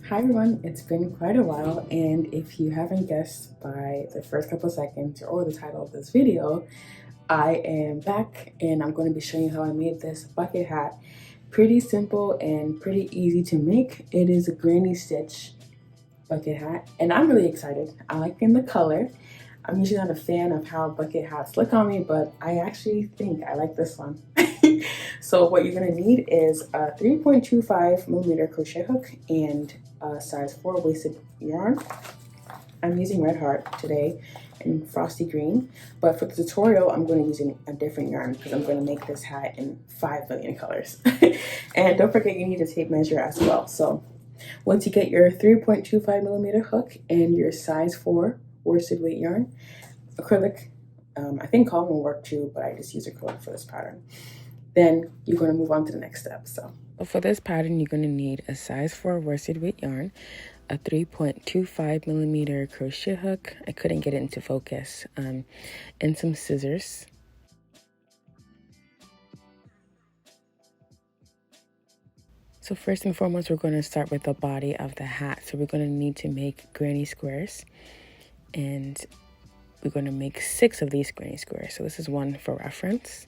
Hi everyone, it's been quite a while, and if you haven't guessed by the first couple of seconds or the title of this video, I am back and I'm going to be showing you how I made this bucket hat. Pretty simple and pretty easy to make. It is a granny stitch bucket hat and I'm really excited. I like the color. I'm usually not a fan of how bucket hats look on me, but I actually think I like this one. So what you're gonna need is a 3.25mm crochet hook and a size 4 waisted yarn. I'm using Red Heart today in Frosty Green, but for the tutorial, I'm going to use a different yarn because I'm going to make this hat in 5 million colors. And don't forget you need a tape measure as well. So once you get your 3.25mm hook and your size 4 worsted weight yarn, acrylic, I think cotton will work too, but I just use acrylic for this pattern. Then you're going to move on to the next step. So for this pattern, you're going to need a size 4 worsted weight yarn, a 3.25mm crochet hook. I couldn't get it into focus, and some scissors. So first and foremost, we're going to start with the body of the hat. So we're going to need to make granny squares, and we're going to make 6 of these granny squares. So this is one for reference.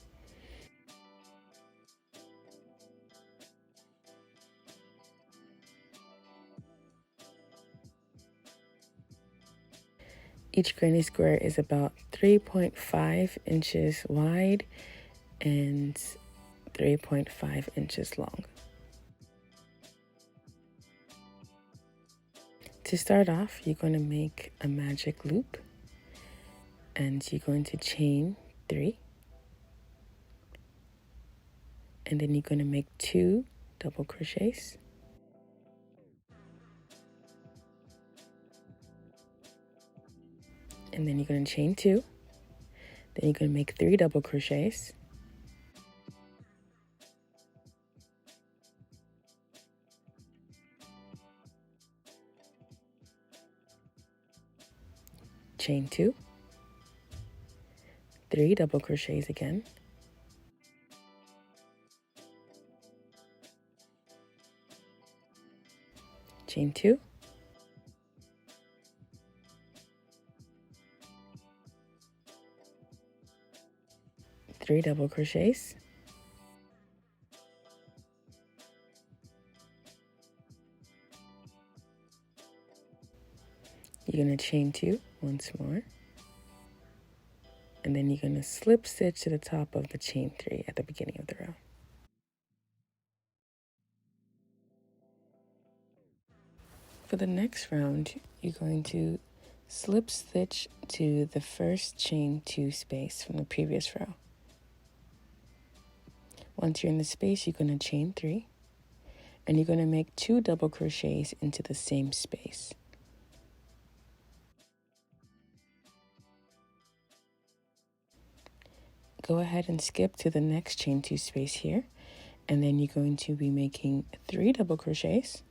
Each granny square is about 3.5 inches wide and 3.5 inches long. To start off, you're going to make a magic loop and you're going to chain 3. And then you're going to make 2 double crochets. And then you're going to chain 2. Then you're going to make 3 double crochets. Chain 2. 3 double crochets again. Chain 2. 3 double crochets. You're going to chain 2 once more. And then you're going to slip stitch to the top of the chain 3 at the beginning of the row. For the next round, you're going to slip stitch to the first chain 2 space from the previous row. Once you're in the space, you're going to chain 3, and you're going to make 2 double crochets into the same space. Go ahead and skip to the next chain 2 space here, and then you're going to be making 3 double crochets.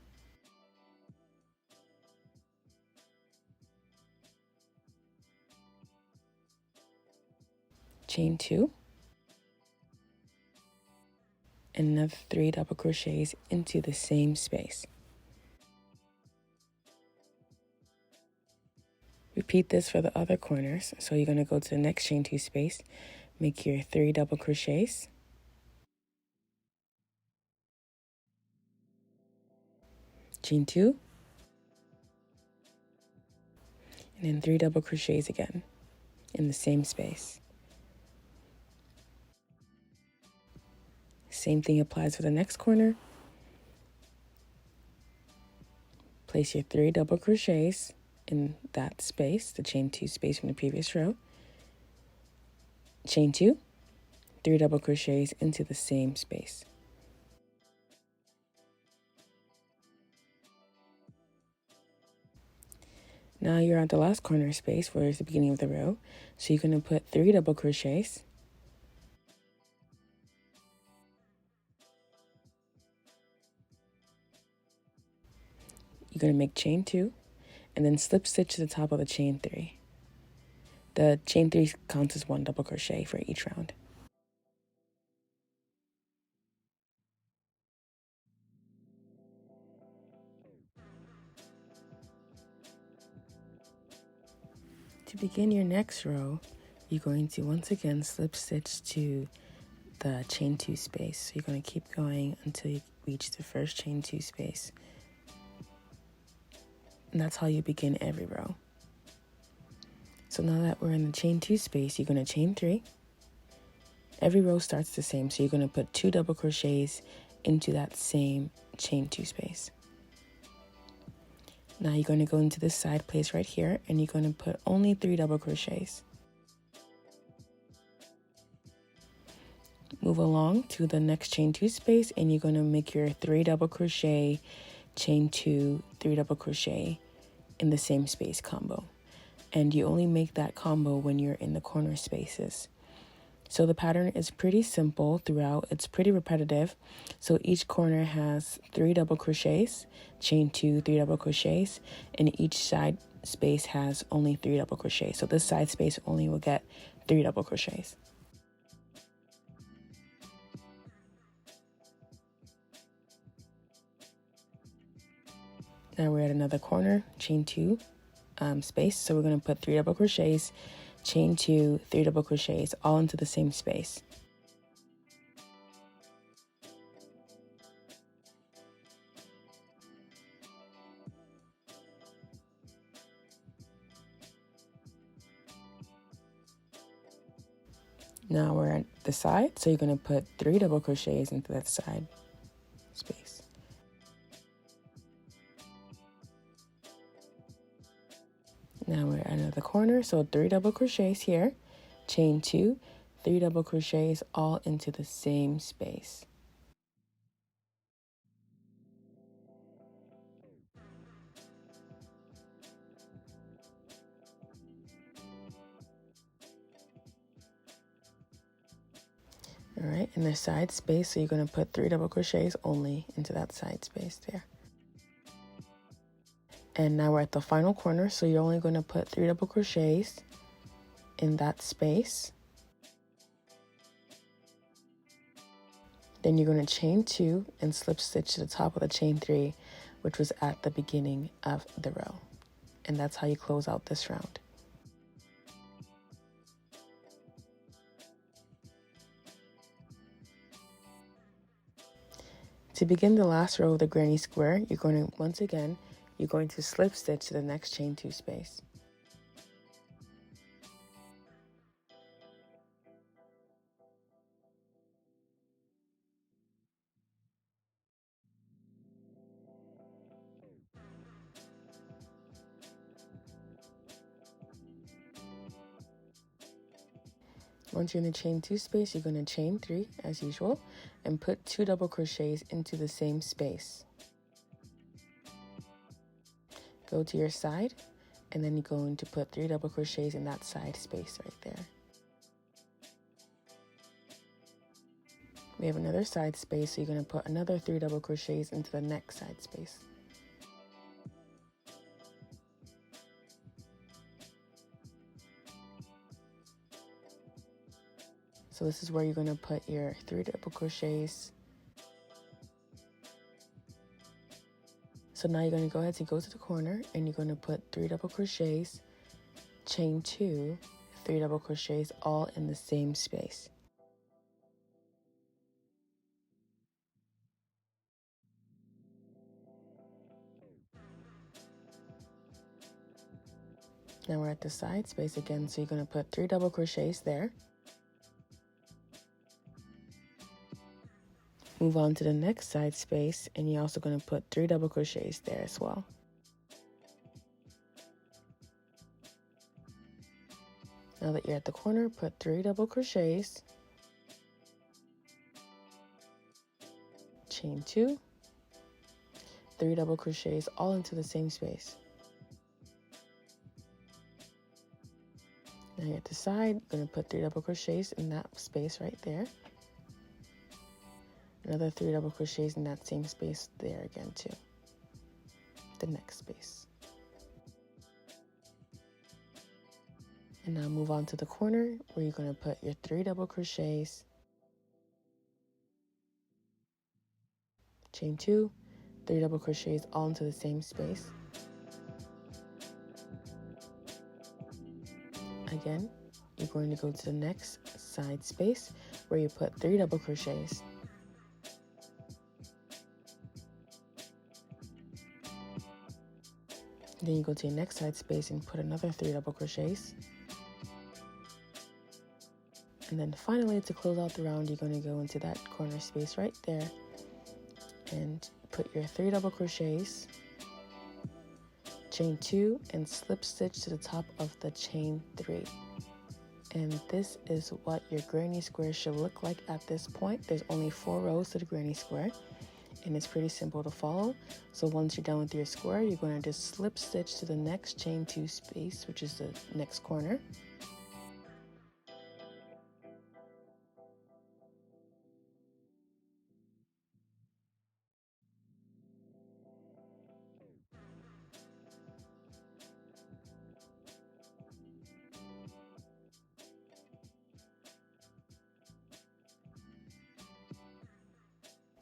Chain 2. And another 3 double crochets into the same space. Repeat this for the other corners. So you're going to go to the next chain 2 space, make your 3 double crochets, chain 2, and then 3 double crochets again in the same space. Same thing applies for the next corner. Place your 3 double crochets in that space, the chain 2 space from the previous row. Chain 2, 3 double crochets into the same space. Now you're at the last corner space where it's the beginning of the row. So you're going to put 3 double crochets. You're going to make chain 2 and then slip stitch to the top of the chain 3. The chain 3 counts as 1 double crochet for each round. To begin your next row, you're going to once again slip stitch to the chain 2 space. So you're going to keep going until you reach the first chain 2 space. And that's how you begin every row. So now that we're in the chain 2 space, you're going to chain 3. Every row starts the same, so you're going to put 2 double crochets into that same chain 2 space. Now you're going to go into this side place right here, and you're going to put only 3 double crochets. Move along to the next chain 2 space, and you're going to make your 3 double crochet, chain 2, 3 double crochet in the same space combo. And you only make that combo when you're in the corner spaces. So the pattern is pretty simple throughout. It's pretty repetitive. So each corner has 3 double crochets, chain 2, 3 double crochets, and each side space has only 3 double crochets. So this side space only will get 3 double crochets. Now we're at another corner, chain 2 space. So we're going to put 3 double crochets, chain 2, 3 double crochets, all into the same space. Now we're at the side, so you're going to put 3 double crochets into that side space. Now we're at another corner, so 3 double crochets here, chain 2, 3 double crochets, all into the same space. All right, in the side space, so you're going to put 3 double crochets only into that side space there. And now we're at the final corner, so you're only going to put 3 double crochets in that space. Then you're going to chain 2 and slip stitch to the top of the chain 3, which was at the beginning of the row. And that's how you close out this round. To begin the last row of the granny square, you're going to slip stitch to the next chain 2 space. Once you're in the chain 2 space, you're going to chain 3 as usual and put 2 double crochets into the same space. Go to your side, and then you're going to put 3 double crochets in that side space right there. We have another side space, so you're going to put another 3 double crochets into the next side space. So this is where you're going to put your 3 double crochets. So now you're going to go ahead and go to the corner, and you're going to put 3 double crochets, chain 2, 3 double crochets, all in the same space. Now we're at the side space again, so you're going to put 3 double crochets there. Move on to the next side space, and you're also going to put 3 double crochets there as well. Now that you're at the corner, put 3 double crochets, chain 2, 3 double crochets, all into the same space. Now you're at the side, you're going to put 3 double crochets in that space right there. Another 3 double crochets in that same space there again too. The next space. And now move on to the corner where you're going to put your 3 double crochets, chain 2, 3 double crochets, all into the same space. again, you're going to go to the next side space where you put 3 double crochets. Then you go to your next side space and put another 3 double crochets. And then finally, to close out the round, you're going to go into that corner space right there and put your 3 double crochets, chain 2, and slip stitch to the top of the chain 3. And this is what your granny square should look like at this point. There's only 4 rows to the granny square, and it's pretty simple to follow. So once you're done with your square, you're going to just slip stitch to the next chain 2 space, which is the next corner.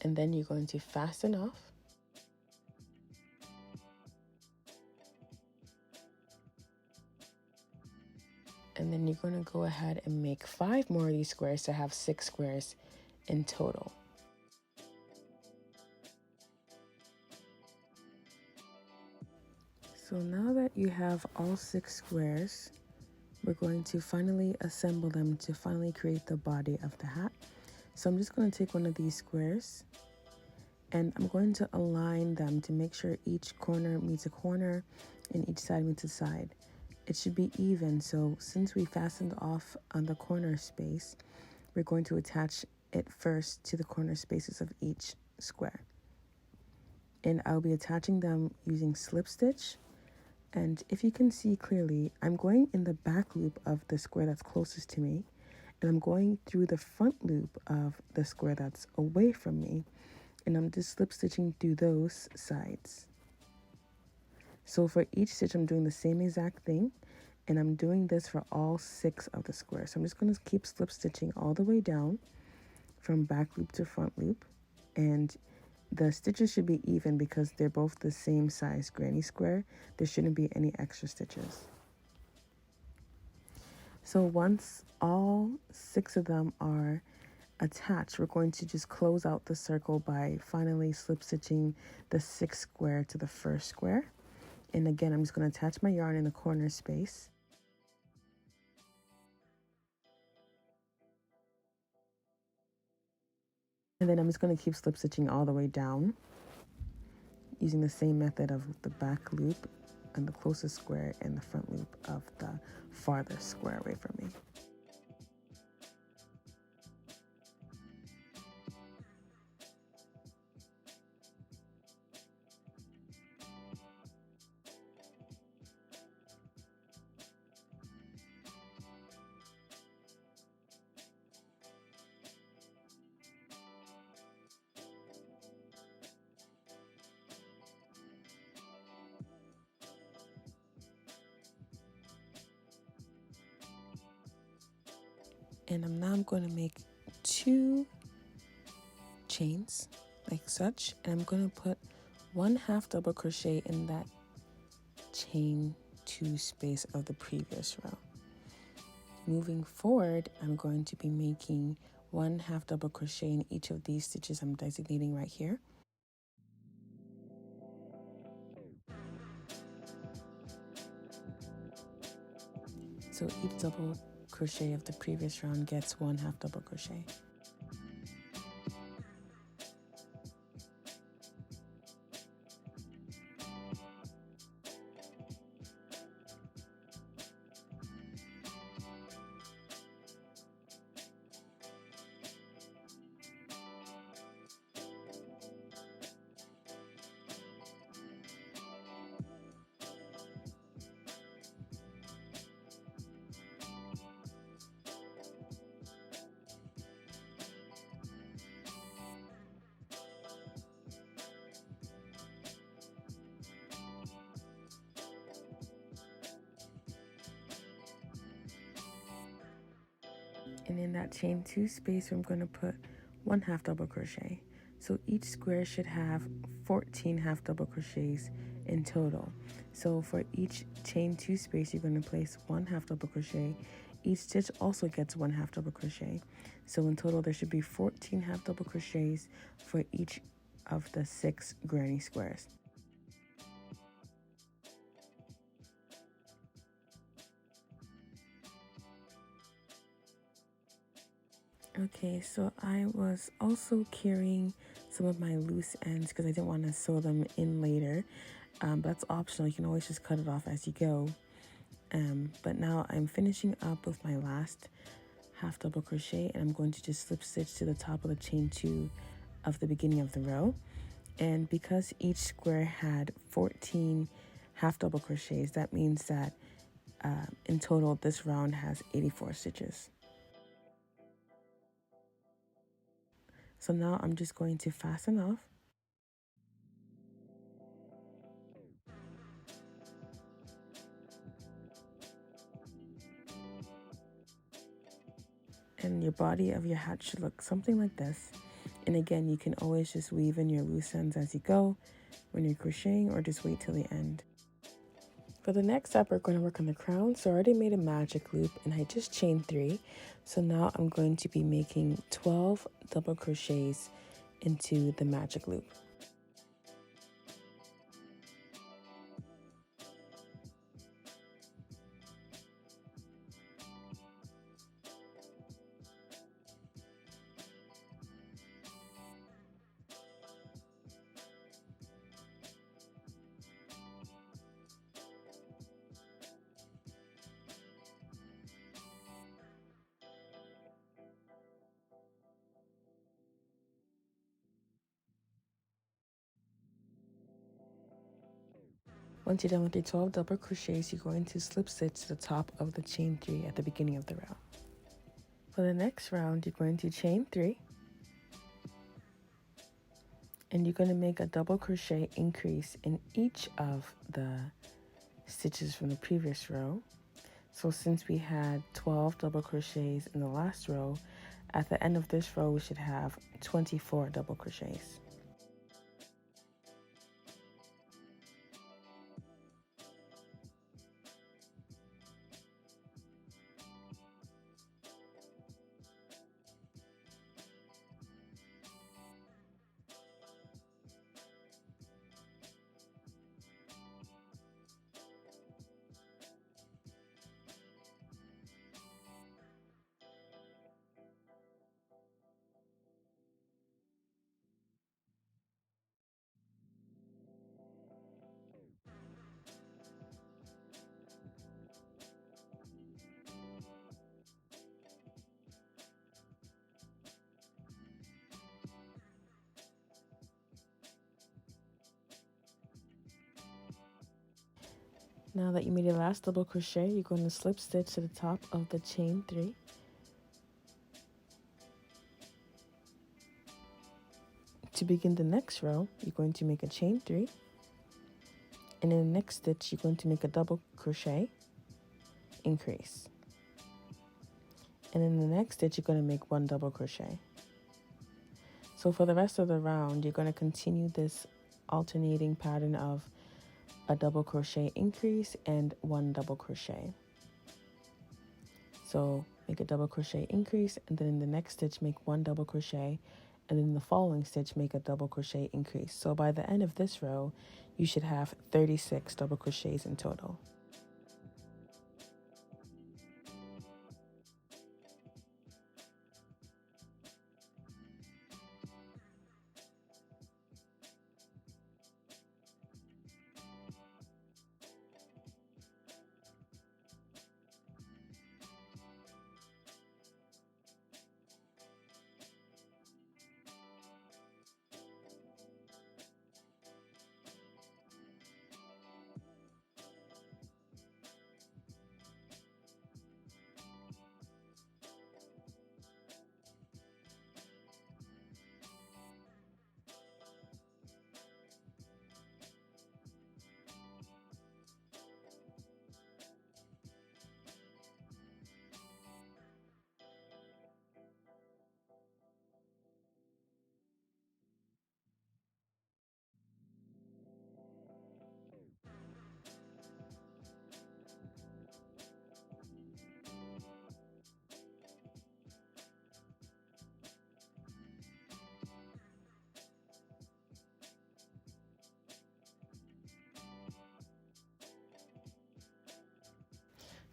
And then you're going to fasten off. And then you're going to go ahead and make 5 more of these squares to have 6 squares in total. So now that you have all 6 squares, we're going to finally assemble them to finally create the body of the hat. So I'm just going to take one of these squares and I'm going to align them to make sure each corner meets a corner and each side meets a side. It should be even, so since we fastened off on the corner space, we're going to attach it first to the corner spaces of each square. And I'll be attaching them using slip stitch. And if you can see clearly, I'm going in the back loop of the square that's closest to me, and I'm going through the front loop of the square that's away from me, and I'm just slip stitching through those sides. So for each stitch, I'm doing the same exact thing, and I'm doing this for all 6 of the squares. So I'm just going to keep slip stitching all the way down from back loop to front loop, and the stitches should be even because they're both the same size granny square. There shouldn't be any extra stitches. So once all 6 of them are attached, we're going to just close out the circle by finally slip stitching the 6th square to the 1st square. And again, I'm just going to attach my yarn in the corner space. And then I'm just going to keep slip stitching all the way down using the same method of the back loop and the closest square and the front loop of the farthest square away from me. And now I'm going to make 2 chains like such, and I'm going to put 1/2 double crochet in that chain 2 space of the previous row. Moving forward, I'm going to be making 1/2 double crochet in each of these stitches I'm designating right here. So each double crochet of the previous round gets 1/2 double crochet. And in that chain 2 space, I'm going to put 1/2 double crochet. So each square should have 14 half double crochets in total. So for each chain 2 space, you're going to place 1 half double crochet. Each stitch also gets 1 half double crochet. So in total, there should be 14 half double crochets for each of the 6 granny squares. Okay, so I was also carrying some of my loose ends because I didn't want to sew them in later. But that's optional. You can always just cut it off as you go. But now I'm finishing up with my last half double crochet, and I'm going to just slip stitch to the top of the chain 2 of the beginning of the row. And because each square had 14 half double crochets, that means that in total this round has 84 stitches. So now I'm just going to fasten off. And your body of your hat should look something like this. And again, you can always just weave in your loose ends as you go when you're crocheting, or just wait till the end. For the next step, we're going to work on the crown. So I already made a magic loop and I just chained 3. So now I'm going to be making 12 double crochets into the magic loop. Once you're done with your 12 double crochets, you're going to slip stitch to the top of the chain 3 at the beginning of the row. For the next round, you're going to chain 3, and you're going to make a double crochet increase in each of the stitches from the previous row. So since we had 12 double crochets in the last row, at the end of this row we should have 24 double crochets. Now that you made your last double crochet, you're going to slip stitch to the top of the chain 3. To begin the next row, you're going to make a chain 3, and in the next stitch you're going to make a double crochet increase, and in the next stitch you're going to make 1 double crochet. So for the rest of the round, you're going to continue this alternating pattern of a double crochet increase and 1 double crochet. So make a double crochet increase, and then in the next stitch make 1 double crochet, and then in the following stitch make a double crochet increase. So by the end of this row, you should have 36 double crochets in total.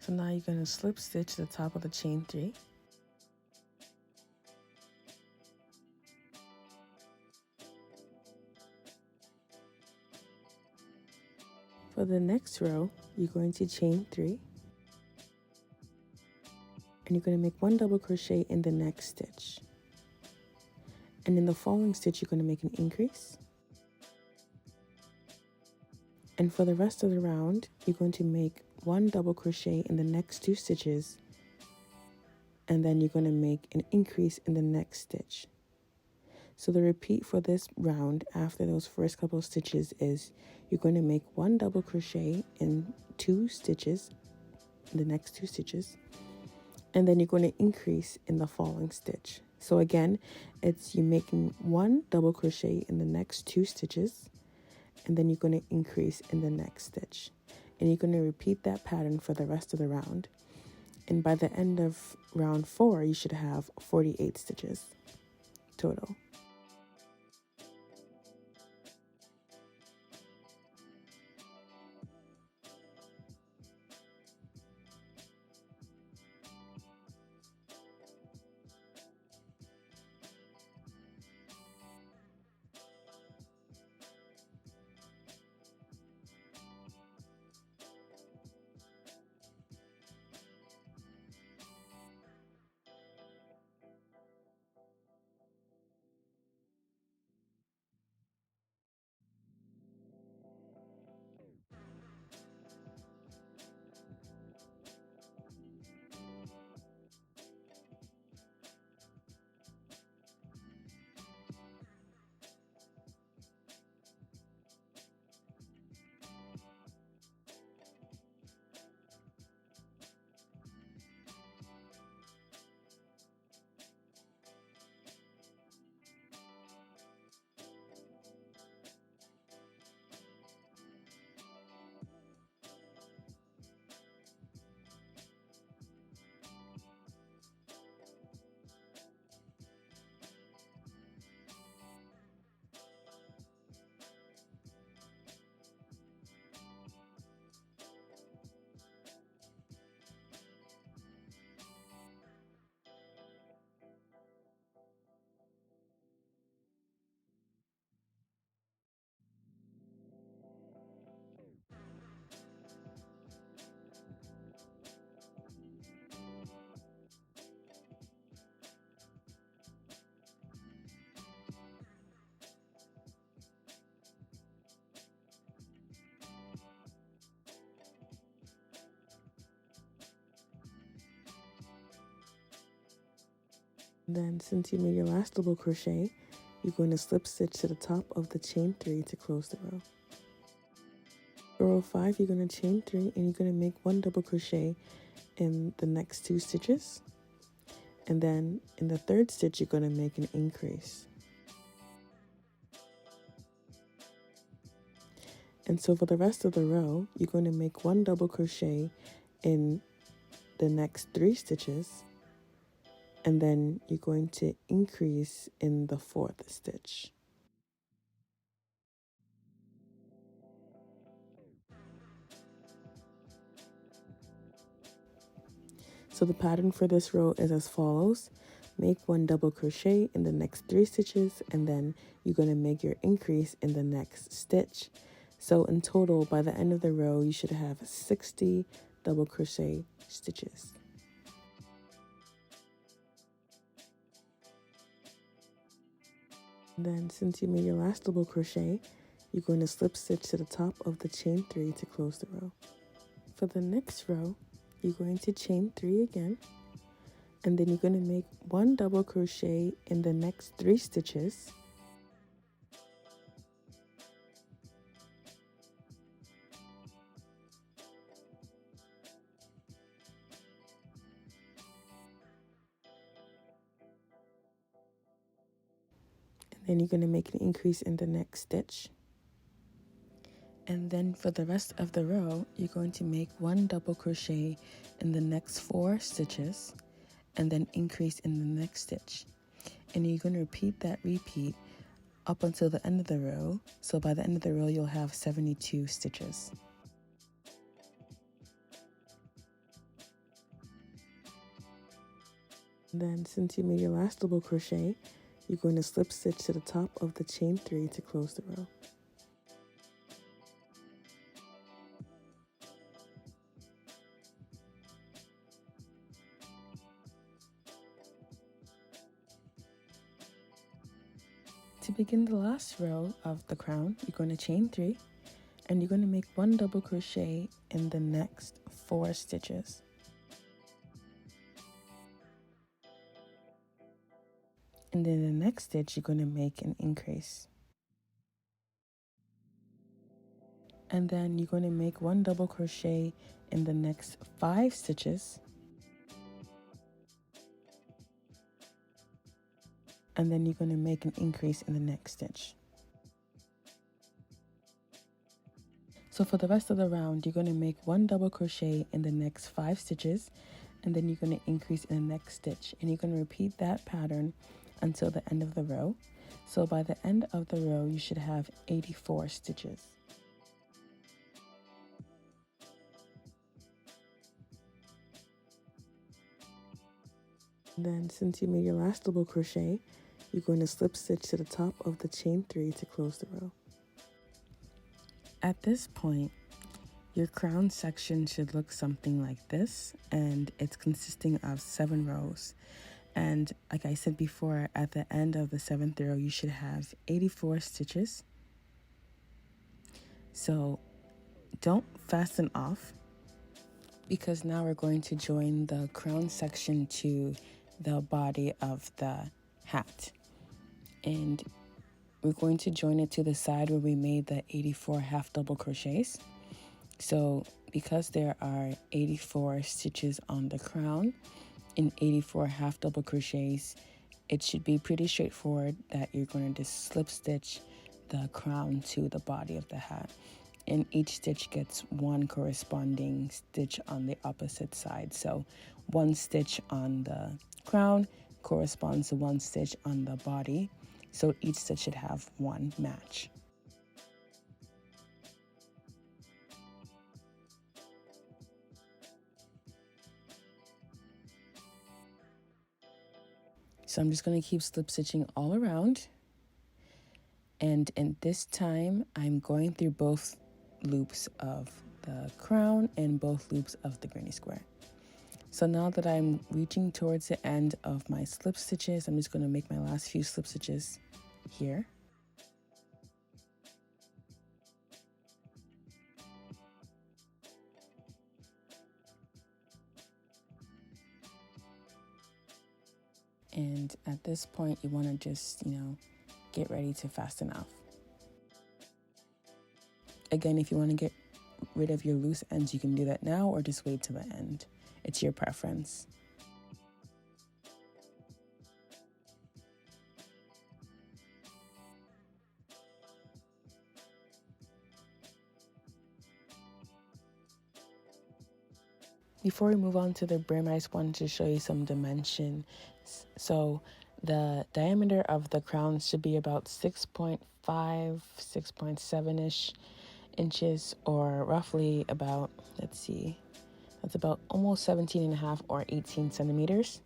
So now you're going to slip stitch the top of the chain 3. For the next row, you're going to chain 3. And you're going to make 1 double crochet in the next stitch. And in the following stitch, you're going to make an increase. And for the rest of the round, you're going to make 1 double crochet in the next 2 stitches, and then you're going to make an increase in the next stitch. So the repeat for this round after those first couple of stitches is you're going to make 1 double crochet in 2 stitches, in the next 2 stitches, and then you're going to increase in the following stitch. So again, it's you making 1 double crochet in the next 2 stitches, and then you're going to increase in the next stitch. And you're going to repeat that pattern for the rest of the round. And by the end of round 4, you should have 48 stitches total. Then since you made your last double crochet, you're going to slip stitch to the top of the chain 3 to close the row. For row 5, you're going to chain 3 and you're going to make 1 double crochet in the next 2 stitches. And then in the 3rd stitch, you're going to make an increase. And so for the rest of the row, you're going to make 1 double crochet in the next 3 stitches. And then you're going to increase in the 4th stitch. So the pattern for this row is as follows. Make 1 double crochet in the next 3 stitches, and then you're going to make your increase in the next stitch. So in total, by the end of the row, you should have 60 double crochet stitches. Then since you made your last double crochet, you're going to slip stitch to the top of the chain 3 to close the row. For the next row, you're going to chain 3 again, and then you're going to make 1 double crochet in the next 3 stitches. Then you're going to make an increase in the next stitch. And then for the rest of the row, you're going to make 1 double crochet in the next 4 stitches, and then increase in the next stitch. And you're going to repeat that repeat up until the end of the row. So by the end of the row, you'll have 72 stitches. Then since you made your last double crochet, you're going to slip stitch to the top of the chain 3 to close the row. To begin the last row of the crown, you're going to chain 3 and you're going to make 1 double crochet in the next 4 stitches. And then in the next stitch, you're going to make an increase. And then you're going to make 1 double crochet in the next 5 stitches. And then you're going to make an increase in the next stitch. So for the rest of the round, you're going to make 1 double crochet in the next 5 stitches, and then you're going to increase in the next stitch. And you're going to repeat that pattern until the end of the row. So by the end of the row, you should have 84 stitches. And then since you made your last double crochet, you're going to slip stitch to the top of the chain 3 to close the row. At this point, your crown section should look something like this, and it's consisting of 7 rows. And like I said before, at the end of the 7th row, you should have 84 stitches. So don't fasten off, because now we're going to join the crown section to the body of the hat. And we're going to join it to the side where we made the 84 half double crochets. So because there are 84 stitches on the crown and 84 half double crochets, it should be pretty straightforward that you're going to just slip stitch the crown to the body of the hat. And each stitch gets 1 corresponding stitch on the opposite side. So 1 stitch on the crown corresponds to 1 stitch on the body. So each stitch should have 1 match. So I'm just going to keep slip stitching all around. And in this time, I'm going through both loops of the crown and both loops of the granny square. So now that I'm reaching towards the end of my slip stitches, I'm just going to make my last few slip stitches here. And at this point, you want to just, get ready to fasten off. Again, if you want to get rid of your loose ends, you can do that now or just wait till the end. It's your preference. Before we move on to the brim, I just wanted to show you some dimension. So the diameter of the crown should be about 6.5, 6.7-ish inches, or roughly about, that's about almost 17.5 or 18 centimeters.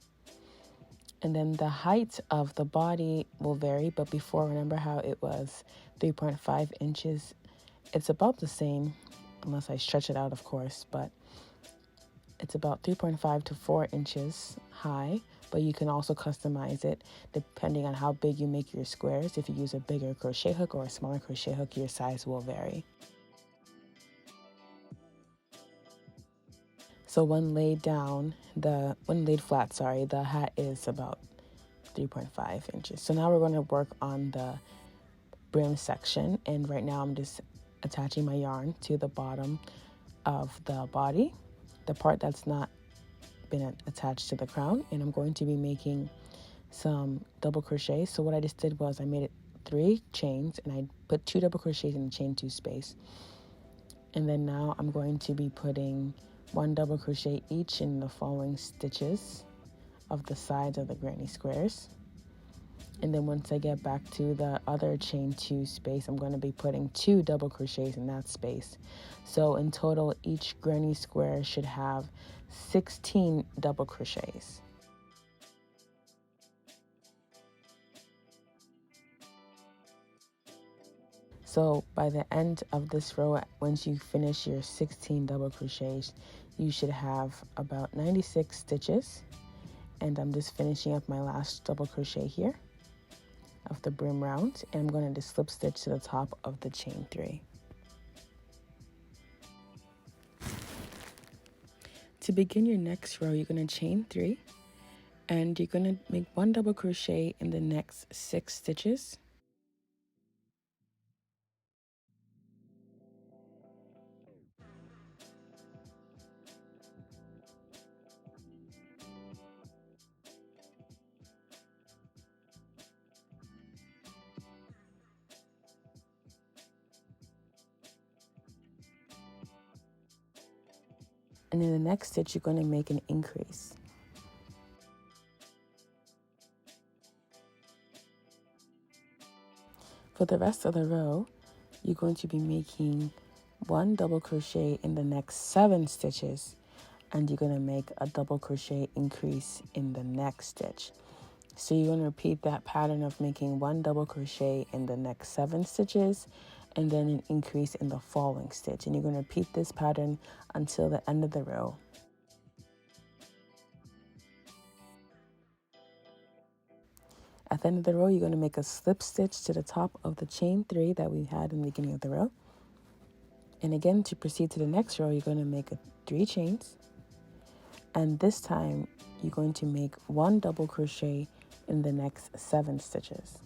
And then the height of the body will vary, but before, remember how it was 3.5 inches? It's about the same, unless I stretch it out, of course, but it's about 3.5 to 4 inches high, but you can also customize it depending on how big you make your squares. If you use a bigger crochet hook or a smaller crochet hook, your size will vary. So when laid flat, the hat is about 3.5 inches. So now we're going to work on the brim section, and right now I'm just attaching my yarn to the bottom of the body, the part that's not been attached to the crown, and I'm going to be making some double crochets. So what I just did was I made it 3 chains, and I put 2 double crochets in the chain 2 space. And then now I'm going to be putting 1 double crochet each in the following stitches of the sides of the granny squares. And then once I get back to the other chain 2 space, I'm going to be putting 2 double crochets in that space. So in total, each granny square should have 16 double crochets. So by the end of this row, once you finish your 16 double crochets, you should have about 96 stitches. And I'm just finishing up my last double crochet here of the brim round, and I'm going to just slip stitch to the top of the chain 3. To begin your next row, you're going to chain 3, and you're going to make 1 double crochet in the next 6 stitches. And in the next stitch, you're going to make an increase. For the rest of the row, you're going to be making 1 double crochet in the next 7 stitches, and you're going to make a double crochet increase in the next stitch. So you're going to repeat that pattern of making 1 double crochet in the next 7 stitches, and then an increase in the following stitch. And you're going to repeat this pattern until the end of the row. At the end of the row, you're going to make a slip stitch to the top of the chain 3 that we had in the beginning of the row. And again, to proceed to the next row, you're going to make 3 chains. And this time, you're going to make 1 double crochet in the next 7 stitches.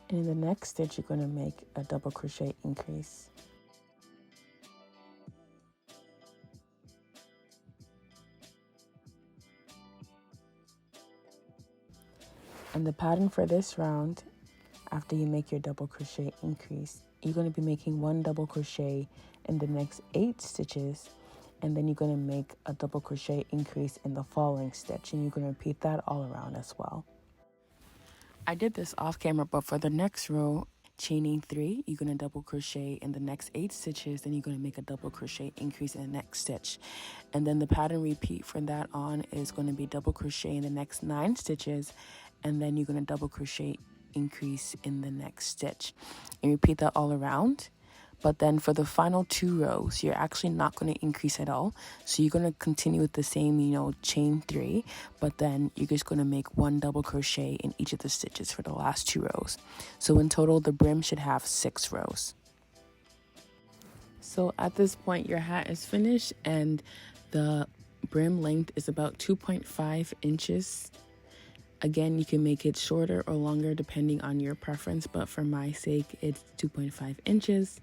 And in the next stitch, you're going to make a double crochet increase. And the pattern for this round, after you make your double crochet increase, you're going to be making 1 double crochet in the next 8 stitches, and then you're going to make a double crochet increase in the following stitch, and you're going to repeat that all around as well. I did this off camera, but for the next row, chaining 3, you're going to double crochet in the next 8 stitches, then you're going to make a double crochet increase in the next stitch. And then the pattern repeat from that on is going to be double crochet in the next 9 stitches, and then you're going to double crochet increase in the next stitch. And repeat that all around. But then for the final 2 rows, you're actually not going to increase at all. So you're going to continue with the same, chain 3, but then you're just going to make 1 double crochet in each of the stitches for the last 2 rows. So in total, the brim should have 6 rows. So at this point, your hat is finished, and the brim length is about 2.5 inches. Again, you can make it shorter or longer depending on your preference, but for my sake, it's 2.5 inches.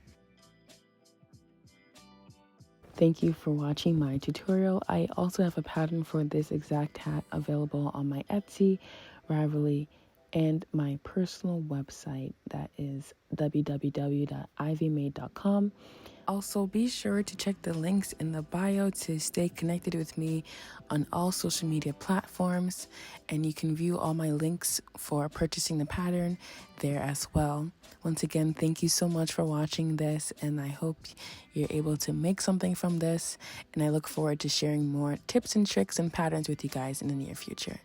Thank you for watching my tutorial. I also have a pattern for this exact hat available on my Etsy, Ravelry, and my personal website, that is www.ivymade.com. Also, be sure to check the links in the bio to stay connected with me on all social media platforms, and you can view all my links for purchasing the pattern there as well. Once again, thank you so much for watching this, and I hope you're able to make something from this, and I look forward to sharing more tips and tricks and patterns with you guys in the near future.